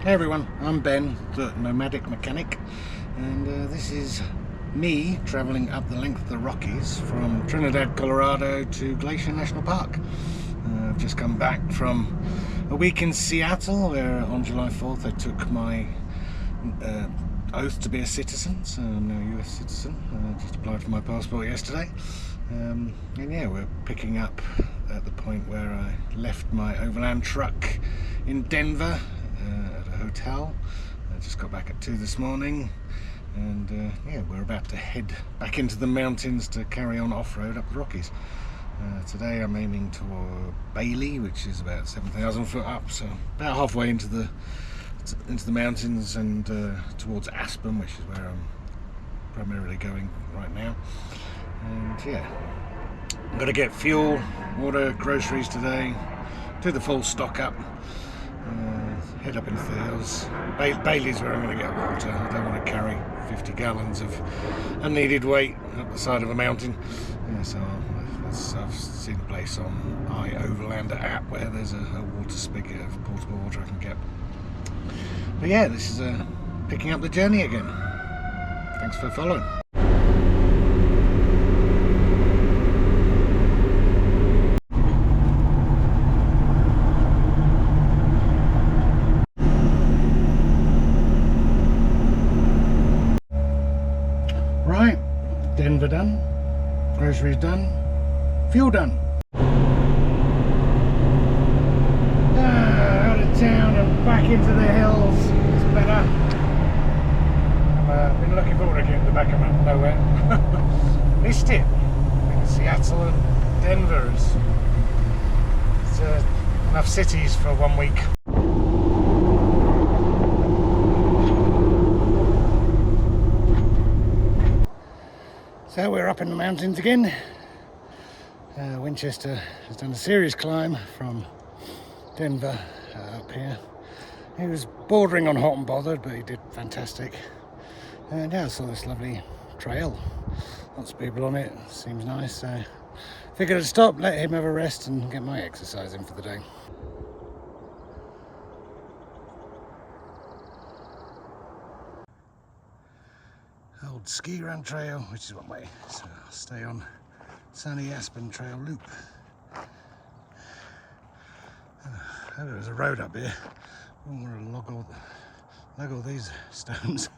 Hey everyone, I'm Ben, the nomadic mechanic, and this is me travelling up the length of the Rockies from Trinidad, Colorado to Glacier National Park. I've just come back from a week in Seattle where on July 4th I took my oath to be a citizen, so I'm now a US citizen. I just applied for my passport yesterday. And yeah, we're picking up at the point where I left my overland truck in Denver at a hotel. I just got back at 2 this morning, and yeah, we're about to head back into the mountains to carry on off-road up the Rockies. Today I'm aiming toward Bailey, which is about 7,000 foot up, so about halfway into the mountains, and towards Aspen, which is where I'm primarily going right now. And yeah, I'm going to get fuel, water, groceries today, do the full stock up, head up into the hills. Bailey's where I'm going to get water. I don't want to carry 50 gallons of unneeded weight up the side of a mountain. Yeah, so I've seen a place on iOverlander app where there's a water spigot of portable water I can get. But yeah, this is picking up the journey again. Thanks for following. Right, Denver done, groceries done, fuel done. Out of town and back into the hills. It's better. I've been looking forward to getting to the back of nowhere. Missed it. In Seattle and Denver. It's enough cities for 1 week. So we're up in the mountains again. Winchester has done a serious climb from Denver up here. He was bordering on hot and bothered, but he did fantastic. And yeah, I saw this lovely trail. Lots of people on it. Seems nice. So figured I'd stop, let him have a rest, and get my exercise in for the day. Old ski run trail, which is one way, so I'll stay on sunny Aspen Trail loop. Oh, there's a road up here. I don't want to lug all these stones.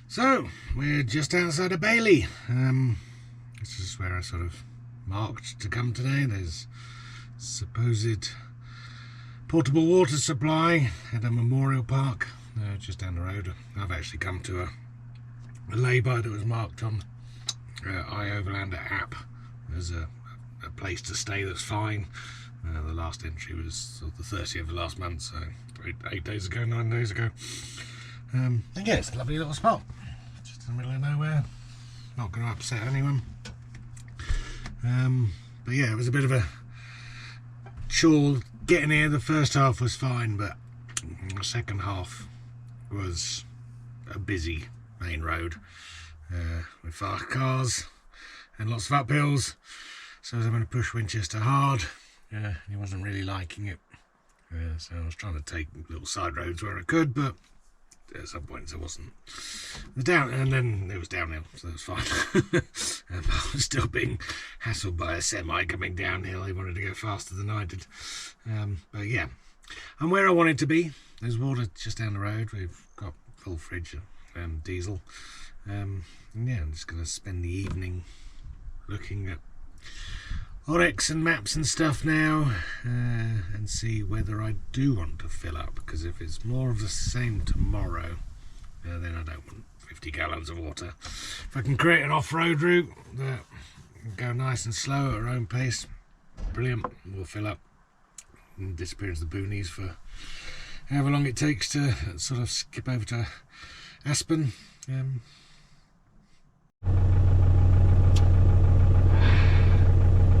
So we're just outside of Bailey. This is where I sort of marked to come today. There's supposed portable water supply at a memorial park just down the road. I've actually come to a lay-by that was marked on iOverlander app. There's a place to stay that's fine. The last entry was sort of the 30th of last month, so 8 days ago, 9 days ago. And yeah, it's a lovely little spot, just in the middle of nowhere. Not going to upset anyone. But yeah, it was a bit of a chore getting here. The first half was fine, but the second half was a busy main road with fast cars and lots of uphills, so I was having to push Winchester hard. He wasn't really liking it, so I was trying to take little side roads where I could, but at some points it wasn't. And then it was downhill, so it was fine. I was still being hassled by a semi coming downhill. He wanted to go faster than I did, but yeah, I'm where I wanted to be. There's water just down the road. We've got full fridge and diesel, and yeah, I'm just going to spend the evening looking at Orex and maps and stuff now, and see whether I do want to fill up, because if it's more of the same tomorrow, then I don't want 50 gallons of water. If I can create an off-road route that can go nice and slow at our own pace, brilliant. We'll fill up and disappear into the boonies for however long it takes to sort of skip over to Aspen.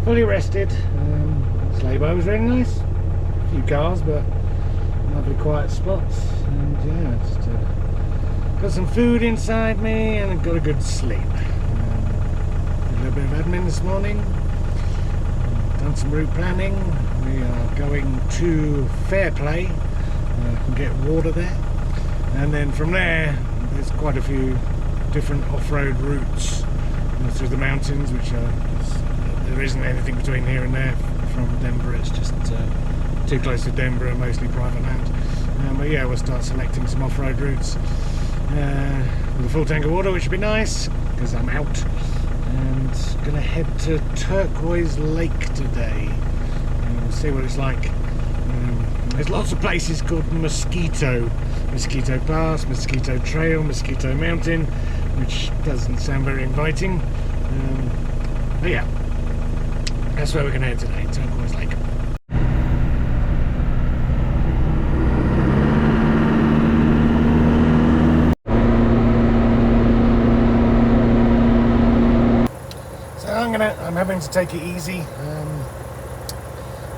Fully rested. Sleigh-by was very nice. A few cars, but lovely quiet spots. And yeah, just got some food inside me and got a good sleep. Did a little bit of admin this morning. Done some route planning. We are going to Fairplay can get water there, and then from there there's quite a few different off-road routes through the mountains, which there isn't anything between here and there from Denver. It's just too close to Denver and mostly private land. But yeah, we'll start selecting some off-road routes with a full tank of water, which would be nice because I'm out. And gonna head to Turquoise Lake today and we'll see what it's like. There's lots of places called Mosquito Pass, Mosquito Trail, Mosquito Mountain, which doesn't sound very inviting. But yeah, that's where we're gonna head today, Turquoise Lake. I'm having to take it easy.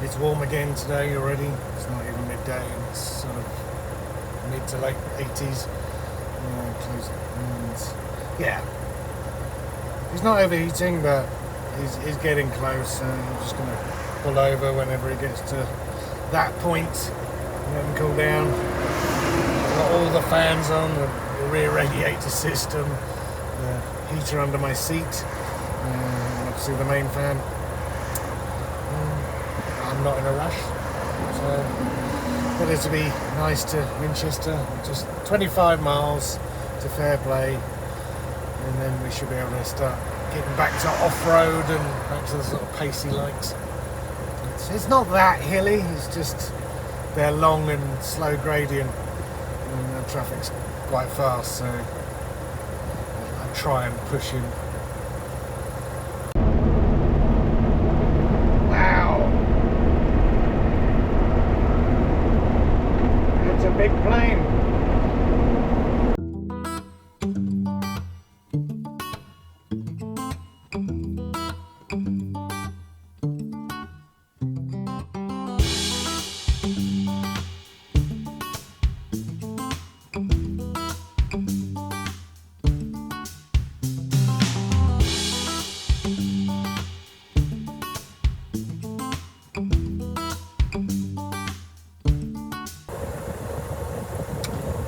It's warm again today already. It's not even midday, and it's sort of mid to late 80s. And yeah, he's not overheating, but he's getting close. I'm just going to pull over whenever he gets to that point and let him cool down. Got all the fans on, the rear radiator system, the heater under my seat. Obviously the main fan. I'm not in a rush, so wanted to be nice to Winchester. Just 25 miles to Fairplay, and then we should be able to start getting back to off-road and back to the sort of pacey likes. It's not that hilly, it's just they're long and slow gradient, and the traffic's quite fast, so I try and push him. Big plane.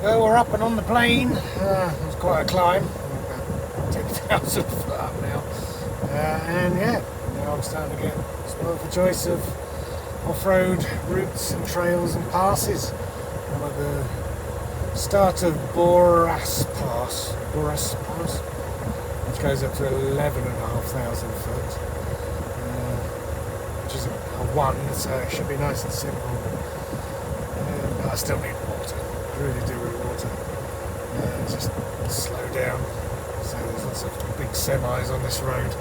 Well, we're up and on the plane. It was quite a climb, about 10,000 foot up now. And yeah, now I'm starting to get spoiled for choice of off-road routes and trails and passes. I'm at the start of Boras Pass, which goes up to 11,500 foot, which is a one, so it should be nice and simple. But I still need water. Really do with water. Just slow down. So there's lots of big semis on this road.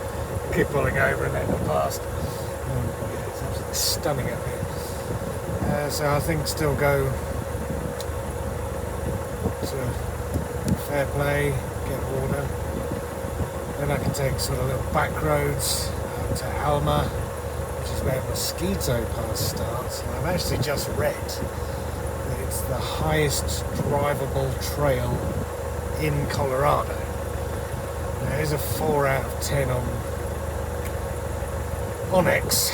Keep pulling over and letting them past. Yeah, it's absolutely stunning up here. So I think still go to Fairplay, get water. Then I can take sort of little back roads to Alma, which is where Mosquito Pass starts. And I've actually just read it's the highest drivable trail in Colorado. Now, here's a 4 out of 10 on X.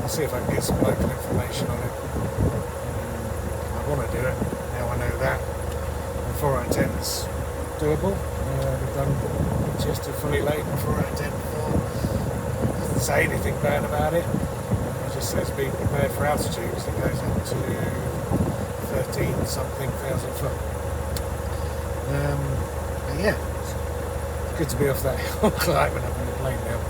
I'll see if I can get some local information on it. I want to do it, now I know that. And 4 out of 10 is doable. We've done Winchester fully laden 4 out of 10 before. It doesn't say anything bad about it. It just says be prepared for altitude, because it goes up to 13 something thousand foot. But yeah, it's good to be off that hill climbing up in the plane now.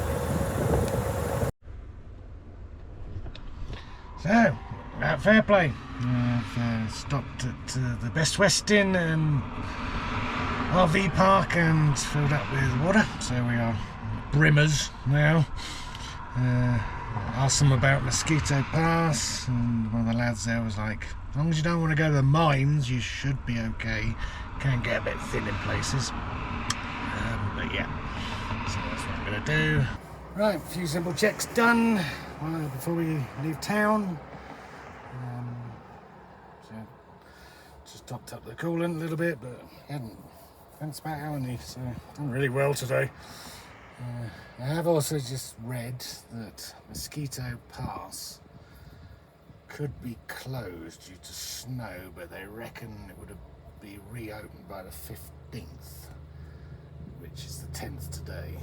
So, at Fairplay, I've stopped at the Best Westin and RV park and filled up with water, so we are brimmers now. Asked them about Mosquito Pass, and one of the lads there was like, as long as you don't want to go to the mines, you should be okay. Can get a bit thin in places, but yeah, so that's what I'm going to do. Right, a few simple checks done before we leave town. So just topped up the coolant a little bit, but hadn't spat out any, so done really well today. I have also just read that Mosquito Pass could be closed due to snow, but they reckon it would be reopened by the 15th, which is the 10th today.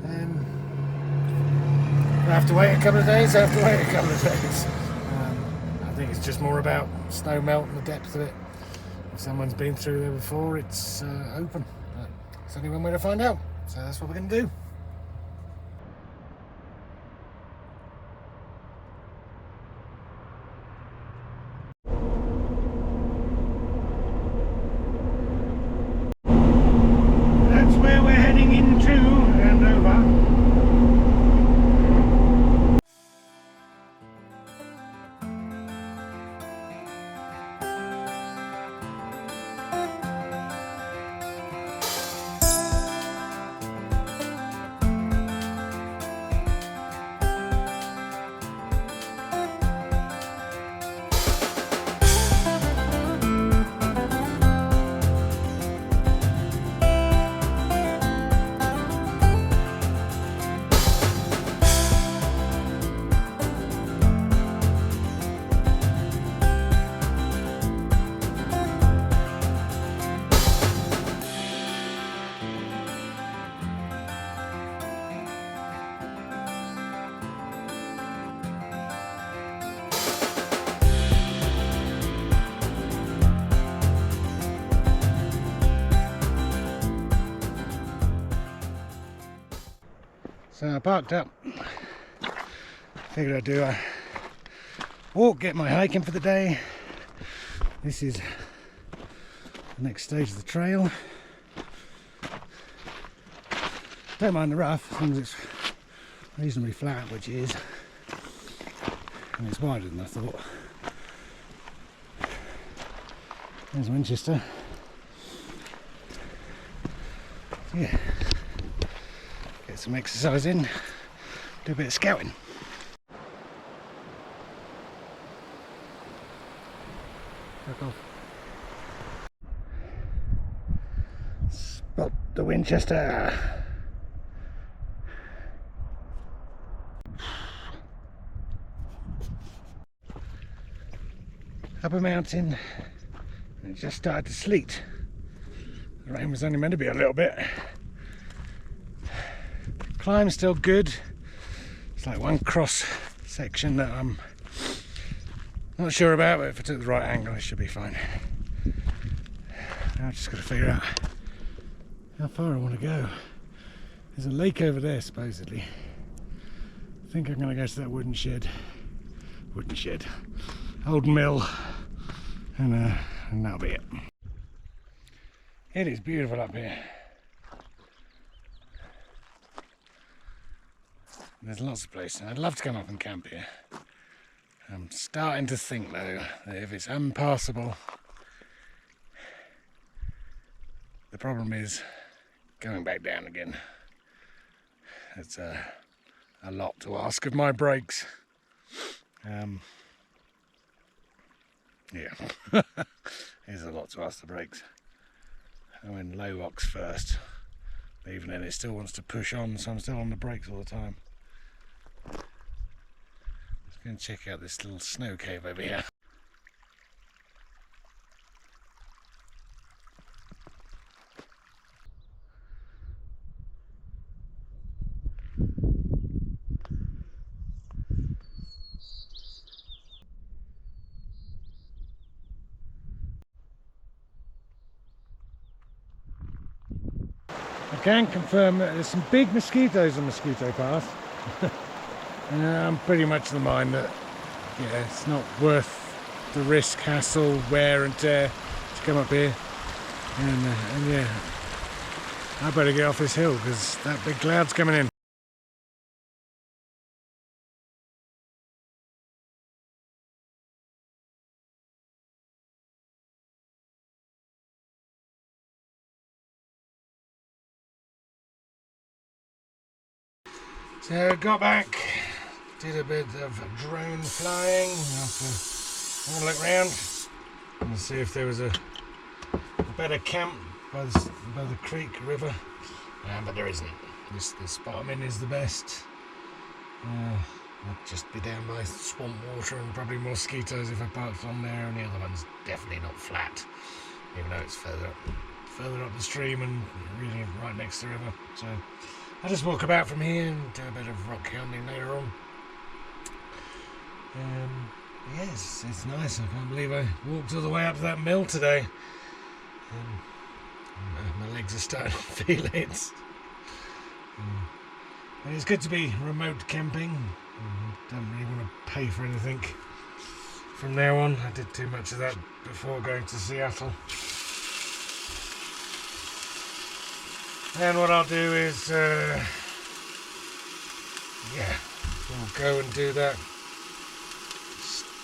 I have to wait a couple of days. I think it's just more about snow melt and the depth of it. If someone's been through there before, it's open. But it's only one way to find out, so that's what we're going to do. That's where we're heading into and over. So I parked up, figured I'd do a walk, get my hiking for the day. This is the next stage of the trail. Don't mind the rough, as long as it's reasonably flat, which it is. And it's wider than I thought. There's Winchester. Yeah. Get some exercise in, do a bit of scouting. Fuck off. Spot the Winchester. Up a mountain, and it just started to sleet. The rain was only meant to be a little bit. Climb's still good. It's like one cross section that I'm not sure about, but if I took the right angle it should be fine. Now I've just got to figure out how far I want to go. There's a lake over there supposedly. I think I'm going to go to that wooden shed, old mill, and that'll be it. It is beautiful up here. There's lots of places. I'd love to come up and camp here. I'm starting to think though that if it's unpassable, the problem is going back down again. It's a lot to ask of my brakes. Yeah, it's a lot to ask the brakes. I went low ox first, but even then it still wants to push on, so I'm still on the brakes all the time. Let's go and check out this little snow cave over here. I can confirm that there's some big mosquitoes on Mosquito Pass. I'm pretty much of the mind that it's not worth the risk, hassle, wear and tear to come up here. And yeah, I better get off this hill because that big cloud's coming in. So got back, did a bit of drone flying, have a look around and see if there was a better camp by the creek river, but there isn't. This spot I'm in is the best. I'd just be down by swamp water and probably mosquitoes if I parked on there, and the other one's definitely not flat, even though it's further up the stream and really right next to the river. So I'll just walk about from here and do a bit of rock hounding later on. Yes, it's nice. I can't believe I walked all the way up to that mill today. My legs are starting to feel it. And it's good to be remote camping. Don't really want to pay for anything from now on. I did too much of that before going to Seattle. And what I'll do is, we'll go and do that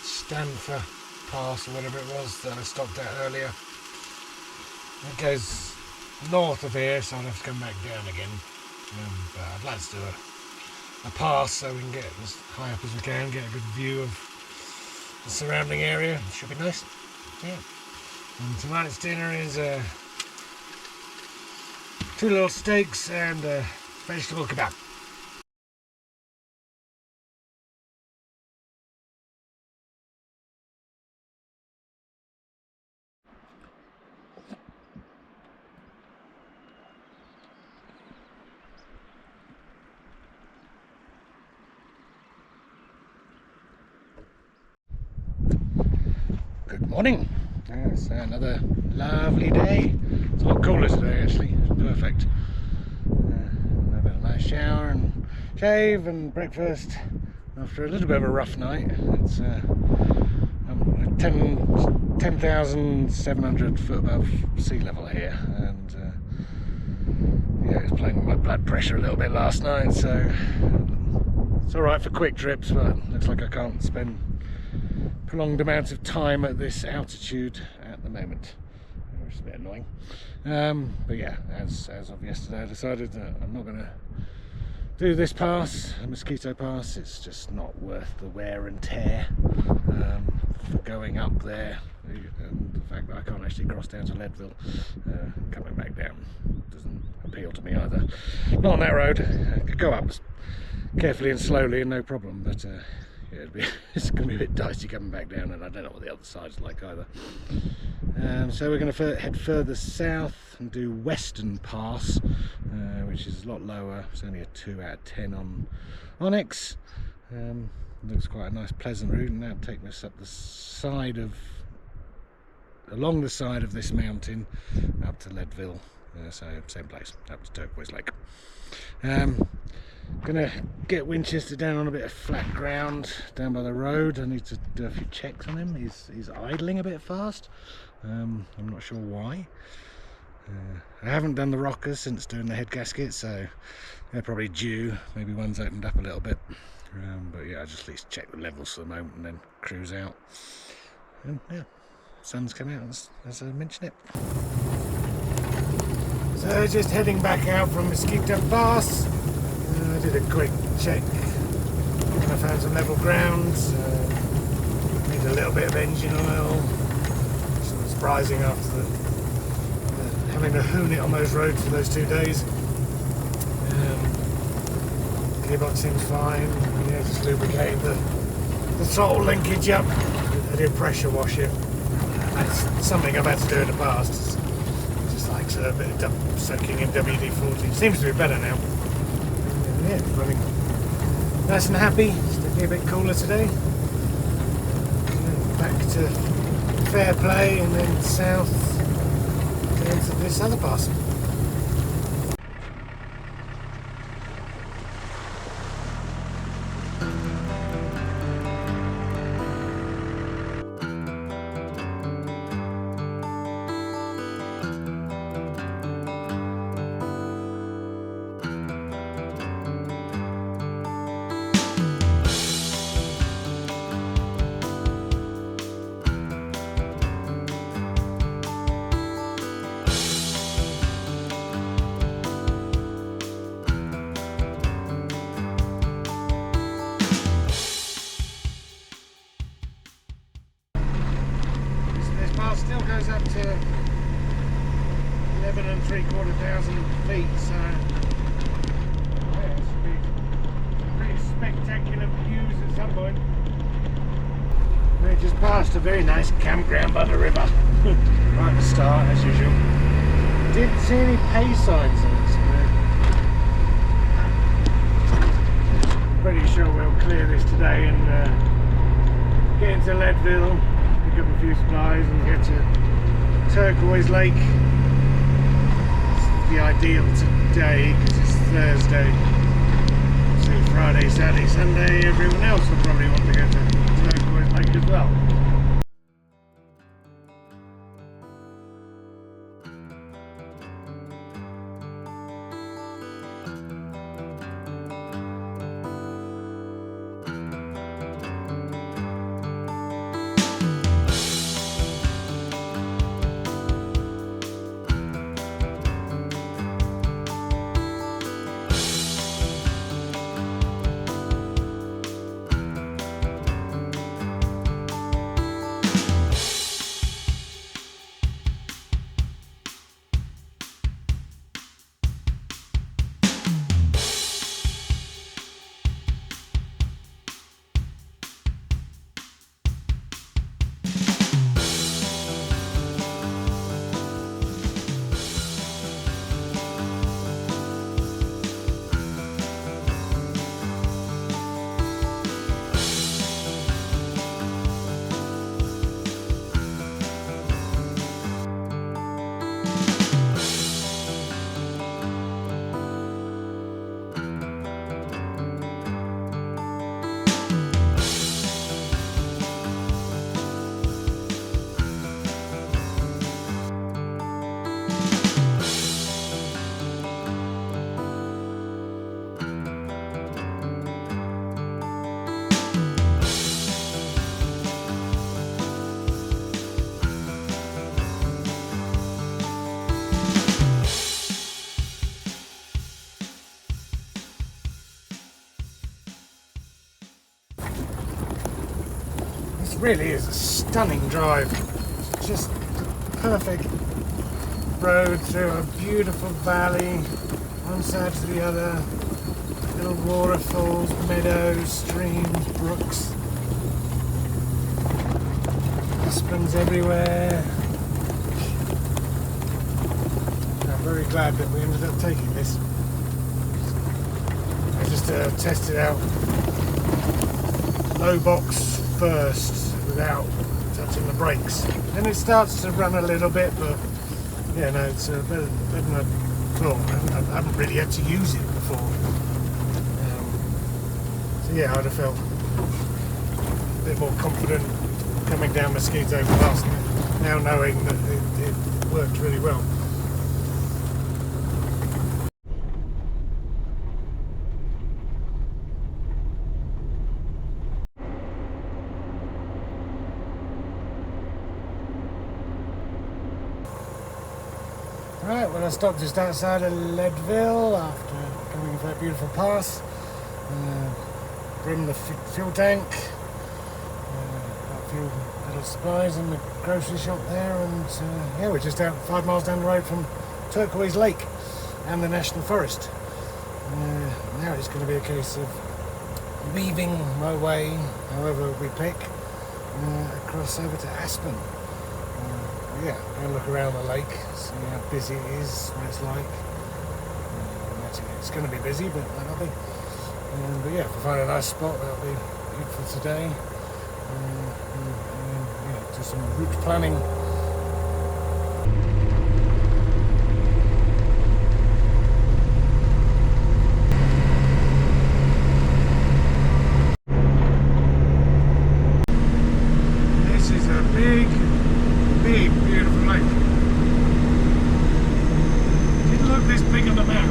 Stanford Pass or whatever it was that I stopped at earlier. It goes north of here, so I'll have to come back down again. But I'd like to do a pass so we can get as high up as we can, get a good view of the surrounding area. It should be nice. Yeah. And tonight's dinner is 2 little steaks and a vegetable kebab. Good morning. It's another lovely day. It's a lot cooler today actually. It's perfect. I've had a nice shower and shave and breakfast after a little bit of a rough night. It's 10,700 foot above sea level here, and yeah, it's playing with my blood pressure a little bit last night, so it's alright for quick trips, but looks like I can't spend prolonged amounts of time at this altitude at the moment, which is a bit annoying. But yeah, as of yesterday, I decided that I'm not going to do this pass, a Mosquito Pass. It's just not worth the wear and tear for going up there, and the fact that I can't actually cross down to Leadville. Coming back down doesn't appeal to me either. Not on that road. I could go up carefully and slowly and no problem, but yeah, it's going to be a bit dicey coming back down, and I don't know what the other side's like either. So we're going to head further south and do Western Pass, which is a lot lower. It's only a 2 out of 10 on Onyx. Looks quite a nice pleasant route, and that'll take us up the side of, along the side of this mountain up to Leadville. So same place, up to Turquoise Lake. Gonna get Winchester down on a bit of flat ground down by the road. I need to do a few checks on him. He's idling a bit fast. I'm not sure why. I haven't done the rockers since doing the head gasket, so they're probably due. Maybe one's opened up a little bit. But yeah, I just at least check the levels for the moment and then cruise out. And yeah, sun's come out as I mentioned it. So just heading back out from Mosquito Pass. I did a quick check and I found some level ground. Need a little bit of engine oil. It's not surprising after having to hoon it on those roads for those 2 days. Gearbox seems fine. Yeah, just lubricated the throttle linkage up. I did pressure wash it. That's something I've had to do in the past. Just like a bit of soaking in WD-40. Seems to be better now. Yeah, running nice and happy. It's looking a bit cooler today. Back to Fairplay and then south down to this other pass. Still goes up to 11,350 feet, so yeah, it should be pretty spectacular views at some point. We just passed a very nice campground by the river. Right at the start, as usual. Didn't see any pay signs on it, so pretty sure we'll clear this today and get into Leadville, pick up a few supplies and get to Turquoise Lake. It's the ideal today because it's Thursday. So Friday, Saturday, Sunday, everyone else will probably want to get to Turquoise Lake as well. Really is a stunning drive. It's just perfect road through a beautiful valley, one side to the other, little waterfalls, meadows, streams, brooks, Aspens everywhere. I'm very glad that we ended up taking this. I just tested out low box first without touching the brakes, and it starts to run a little bit, but yeah, no, it's better than I thought. I haven't really had to use it before, so yeah, I'd have felt a bit more confident coming down Mosquito Pass now, knowing that it worked really well. Right, well, I stopped just outside of Leadville after coming for that beautiful pass. Brimmed the fuel tank, got a few little supplies in the grocery shop there, and yeah, we're just out 5 miles down the road from Turquoise Lake and the National Forest. Now it's going to be a case of weaving my way, however we pick, across over to Aspen. Yeah, go look around the lake, see how busy it is, what it's like. It's going to be busy, but that'll be. But yeah, if we find a nice spot, that'll be good for today. Yeah, do some route planning. This is a big, beautiful lake. Didn't look this big on the map.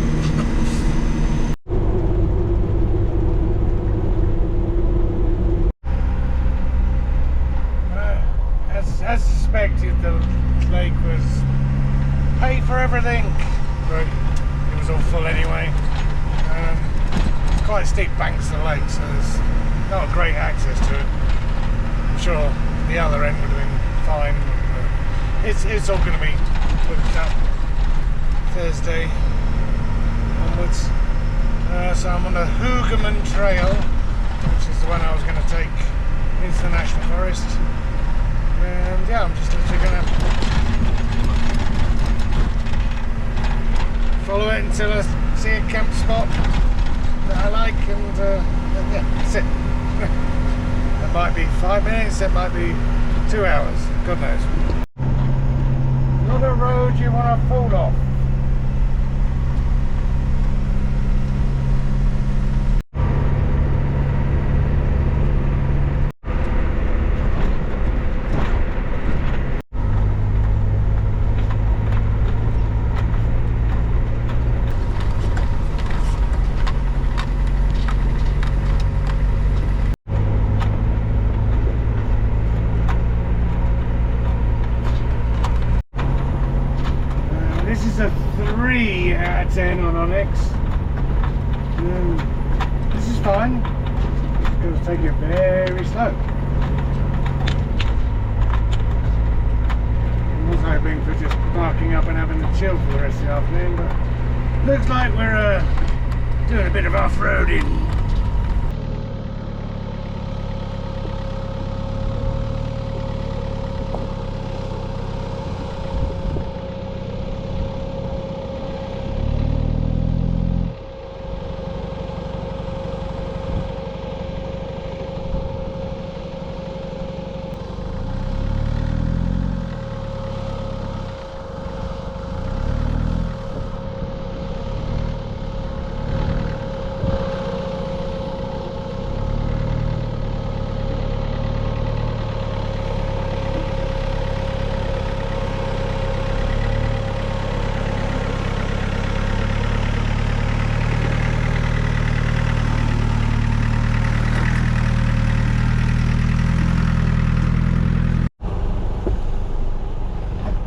As suspected, the lake was paid for everything, but it was all full anyway. It's quite steep banks of the lake, so there's not great access to it. I'm sure the other end would have been fine. It's all going to be booked up Thursday onwards. So I'm on the Hoogerman Trail which is the one I was going to take into the National Forest. And yeah, I'm just literally going to follow it until I see a camp spot that I like, and yeah, that's it. It might be 5 minutes, it might be 2 hours, God knows. Not a road you want to fall off. This is a 3 out of 10 on Onyx. This is fine. Just got to take it very slow. I was hoping for just parking up and having a chill for the rest of the afternoon, but looks like we're doing a bit of off-roading.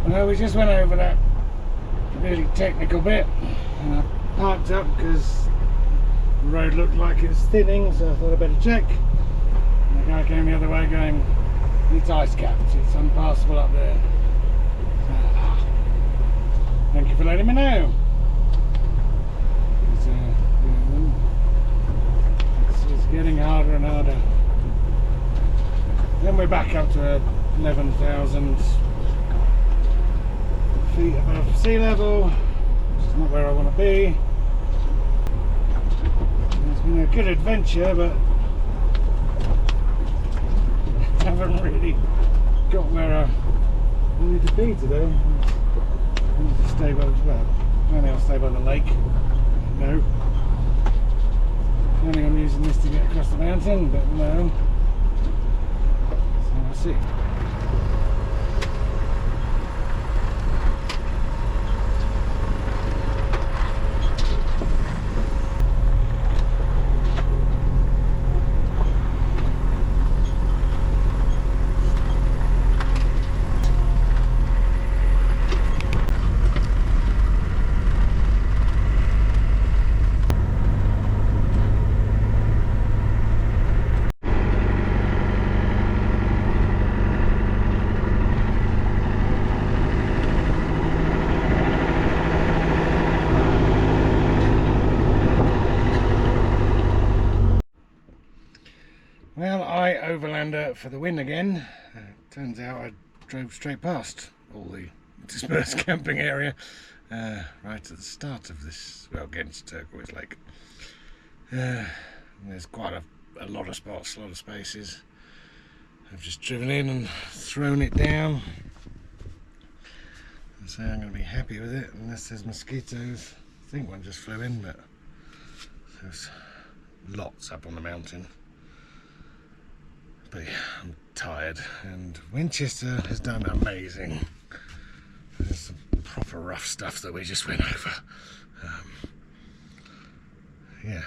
Well, we just went over that really technical bit, and I parked up because the road looked like it was thinning, so I thought I'd better check. And the guy came the other way going, it's ice capped, it's unpassable up there. So, thank you for letting me know. It's getting harder and harder. Then we're back up to 11,000 feet above sea level, which is not where I want to be. It's been a good adventure, but I haven't really got where I need to be today. I need to stay by, well, maybe I'll stay by the lake. No. Planning on using this to get across the mountain, but no. So we'll see. Well, I overlander for the win again. Turns out I drove straight past all the dispersed camping area right at the start of this, well, getting to Turquoise Lake. There's quite a lot of spots, a lot of spaces. I've just driven in and thrown it down. So I'm going to be happy with it, unless there's mosquitoes. I think one just flew in, but there's lots up on the mountain. But yeah, I'm tired, and Winchester has done amazing. There's some proper rough stuff that we just went over. Yeah,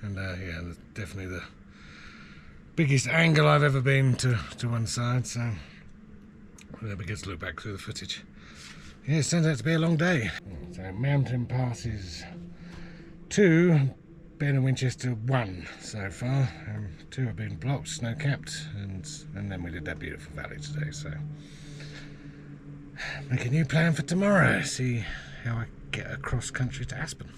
and yeah, definitely the biggest angle I've ever been to one side, so it'll be good to look back through the footage. Yeah, it turns out to be a long day. So mountain passes 2, Ben and Winchester 1 so far. 2 have been blocked, snow capped, and then we did that beautiful valley today. So make a new plan for tomorrow. See how I get across country to Aspen.